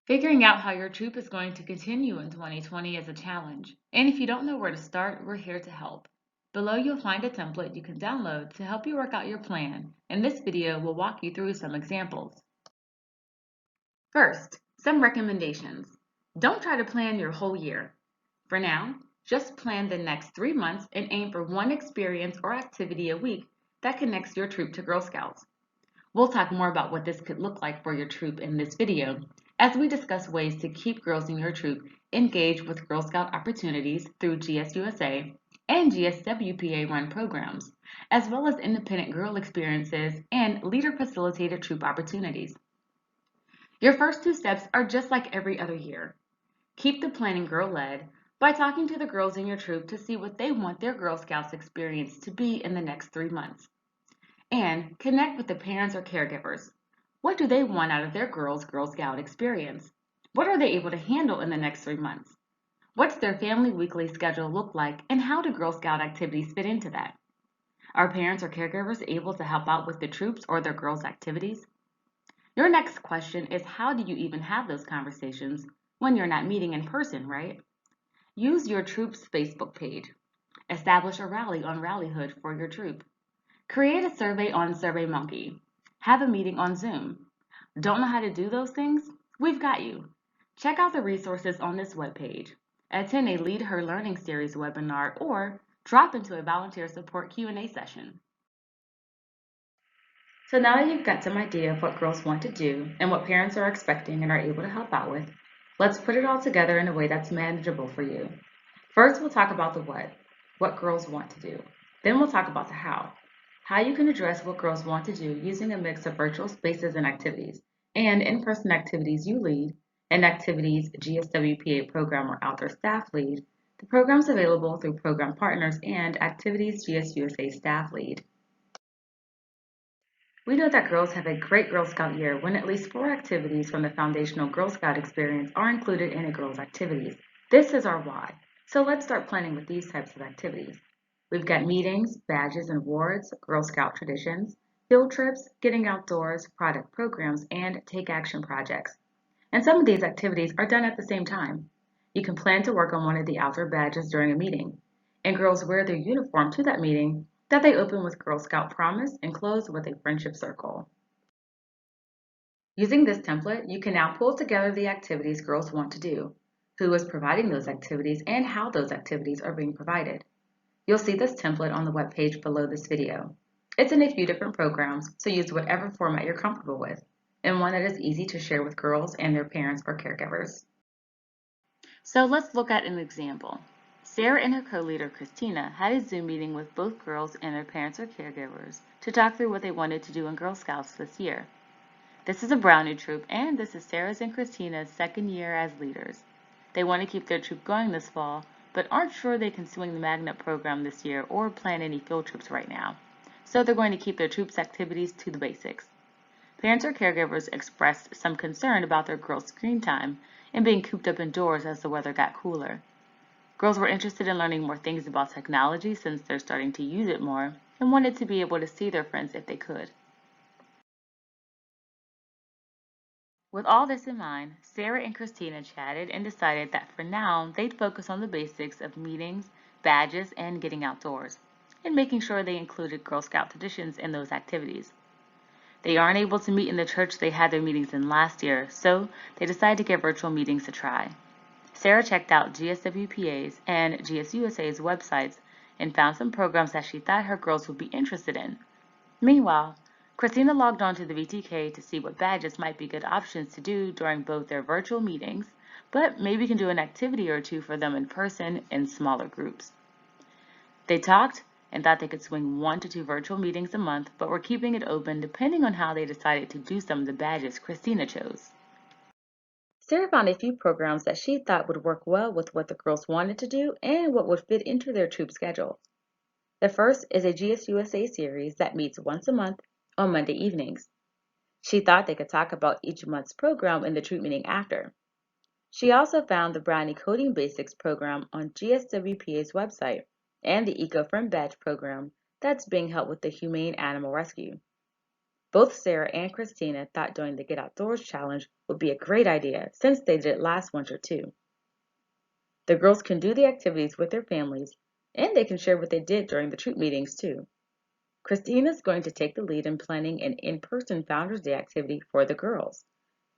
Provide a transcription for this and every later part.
Figuring out how your troop is going to continue in 2020 is a challenge, and if you don't know where to start, we're here to help. Below you'll find a template you can download to help you work out your plan, and this video will walk you through some examples. First, some recommendations. Don't try to plan your whole year. For now, just plan the next 3 months and aim for one experience or activity a week that connects your troop to Girl Scouts. We'll talk more about what this could look like for your troop in this video, as we discuss ways to keep girls in your troop engaged with Girl Scout opportunities through GSUSA and GSWPA run programs, as well as independent girl experiences and leader-facilitated troop opportunities. Your first 2 steps are just like every other year. Keep the planning girl-led by talking to the girls in your troop to see what they want their Girl Scouts experience to be in the next 3 months. And connect with the parents or caregivers. What do they want out of their girls' Girl Scout experience? What are they able to handle in the next 3 months? What's their family weekly schedule look like, and how do Girl Scout activities fit into that? Are parents or caregivers able to help out with the troops or their girls' activities? Your next question is, how do you even have those conversations when you're not meeting in person, right? Use your troop's Facebook page. Establish a rally on Rallyhood for your troop. Create a survey on SurveyMonkey. Have a meeting on Zoom. Don't know how to do those things? We've got you. Check out the resources on this webpage. Attend a LEADher Learning Series webinar or drop into a volunteer support Q&A session. So now that you've got some idea of what girls want to do and what parents are expecting and are able to help out with, let's put it all together in a way that's manageable for you. First, we'll talk about the what girls want to do. Then we'll talk about the how you can address what girls want to do using a mix of virtual spaces and activities, and in-person activities you lead, and activities GSWPA program or outdoor staff lead, the programs available through program partners, and activities GSUSA staff lead. We know that girls have a great Girl Scout year when at least 4 activities from the foundational Girl Scout experience are included in a girl's activities. This is our why, so let's start planning with these types of activities. We've got meetings, badges and awards, Girl Scout traditions, field trips, getting outdoors, product programs, and take action projects. And some of these activities are done at the same time. You can plan to work on one of the outdoor badges during a meeting, and girls wear their uniform to that meeting that they open with Girl Scout promise and close with a friendship circle. Using this template, you can now pull together the activities girls want to do, who is providing those activities, and how those activities are being provided. You'll see this template on the webpage below this video. It's in a few different programs, so use whatever format you're comfortable with, and one that is easy to share with girls and their parents or caregivers. So let's look at an example. Sarah and her co-leader Christina had a Zoom meeting with both girls and their parents or caregivers to talk through what they wanted to do in Girl Scouts this year. This is a brand new troop, and this is Sarah's and Christina's second year as leaders. They want to keep their troop going this fall, but aren't sure they can swing the magnet program this year or plan any field trips right now. So they're going to keep their troops' activities to the basics. Parents or caregivers expressed some concern about their girls' screen time and being cooped up indoors as the weather got cooler. Girls were interested in learning more things about technology since they're starting to use it more, and wanted to be able to see their friends if they could. With all this in mind, Sarah and Christina chatted and decided that for now they'd focus on the basics of meetings, badges, and getting outdoors, and making sure they included Girl Scout traditions in those activities. They aren't able to meet in the church they had their meetings in last year, so they decided to give virtual meetings a try. Sarah checked out GSWPA's and GSUSA's websites and found some programs that she thought her girls would be interested in. Meanwhile, Christina logged on to the VTK to see what badges might be good options to do during both their virtual meetings, but maybe can do an activity or two for them in person in smaller groups. They talked and thought they could swing 1 to 2 virtual meetings a month, but were keeping it open depending on how they decided to do some of the badges Christina chose. Sarah found a few programs that she thought would work well with what the girls wanted to do and what would fit into their troop schedule. The first is a GSUSA series that meets once a month on Monday evenings. She thought they could talk about each month's program in the troop meeting after. She also found the Brownie Coding Basics program on GSWPA's website and the Eco-Friend Badge program that's being held with the Humane Animal Rescue. Both Sarah and Christina thought doing the Get Outdoors challenge would be a great idea since they did it last winter too. The girls can do the activities with their families, and they can share what they did during the troop meetings too. Christina is going to take the lead in planning an in-person Founders Day activity for the girls.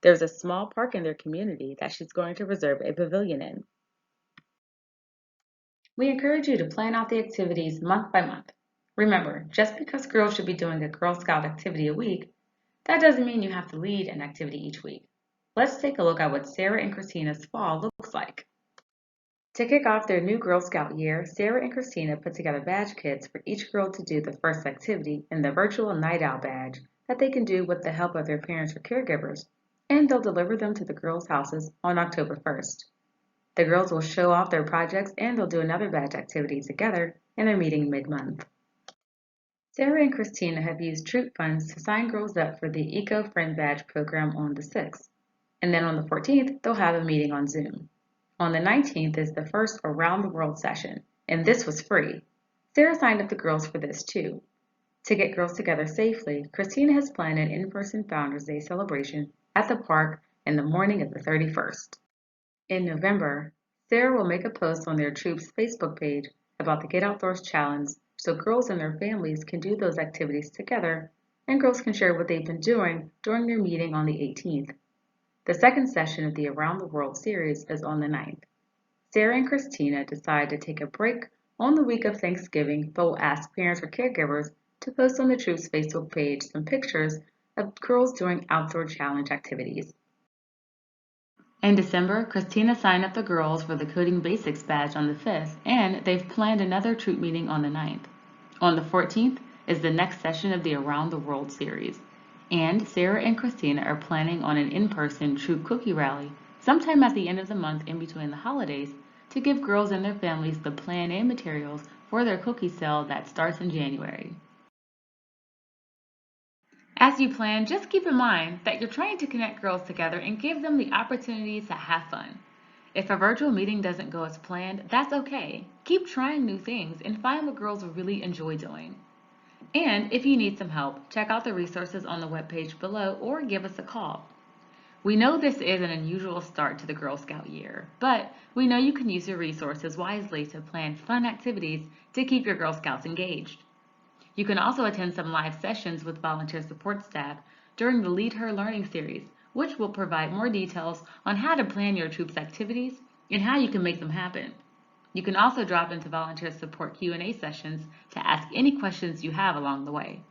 There's a small park in their community that she's going to reserve a pavilion in. We encourage you to plan out the activities month by month. Remember, just because girls should be doing a Girl Scout activity a week, that doesn't mean you have to lead an activity each week. Let's take a look at what Sarah and Christina's fall looks like. To kick off their new Girl Scout year, Sarah and Christina put together badge kits for each girl to do the first activity in the virtual Night Owl badge that they can do with the help of their parents or caregivers, and they'll deliver them to the girls' houses on October 1st. The girls will show off their projects and they'll do another badge activity together in their meeting mid-month. Sarah and Christina have used troop funds to sign girls up for the Eco Friend Badge program on the 6th, and then on the 14th they'll have a meeting on Zoom. On the 19th is the first Around the World session, and this was free. Sarah signed up the girls for this too. To get girls together safely, Christina has planned an in-person Founders Day celebration at the park in the morning of the 31st. In November, Sarah will make a post on their troop's Facebook page about the Get Outdoors Challenge so girls and their families can do those activities together, and girls can share what they've been doing during their meeting on the 18th. The second session of the Around the World series is on the 9th. Sarah and Christina decide to take a break on the week of Thanksgiving, but will ask parents or caregivers to post on the troop's Facebook page some pictures of girls doing outdoor challenge activities. In December, Christina signed up the girls for the Coding Basics badge on the 5th, and they've planned another troop meeting on the 9th. On the 14th is the next session of the Around the World series, and Sarah and Christina are planning on an in-person troop cookie rally sometime at the end of the month in between the holidays to give girls and their families the plan and materials for their cookie sale that starts in January. As you plan, just keep in mind that you're trying to connect girls together and give them the opportunity to have fun. If a virtual meeting doesn't go as planned, that's okay. Keep trying new things and find what girls really enjoy doing. And if you need some help, check out the resources on the webpage below or give us a call. We know this is an unusual start to the Girl Scout year, but we know you can use your resources wisely to plan fun activities to keep your Girl Scouts engaged. You can also attend some live sessions with volunteer support staff during the LEADher Learning Series, which will provide more details on how to plan your troop's activities and how you can make them happen. You can also drop into volunteer support Q&A sessions to ask any questions you have along the way.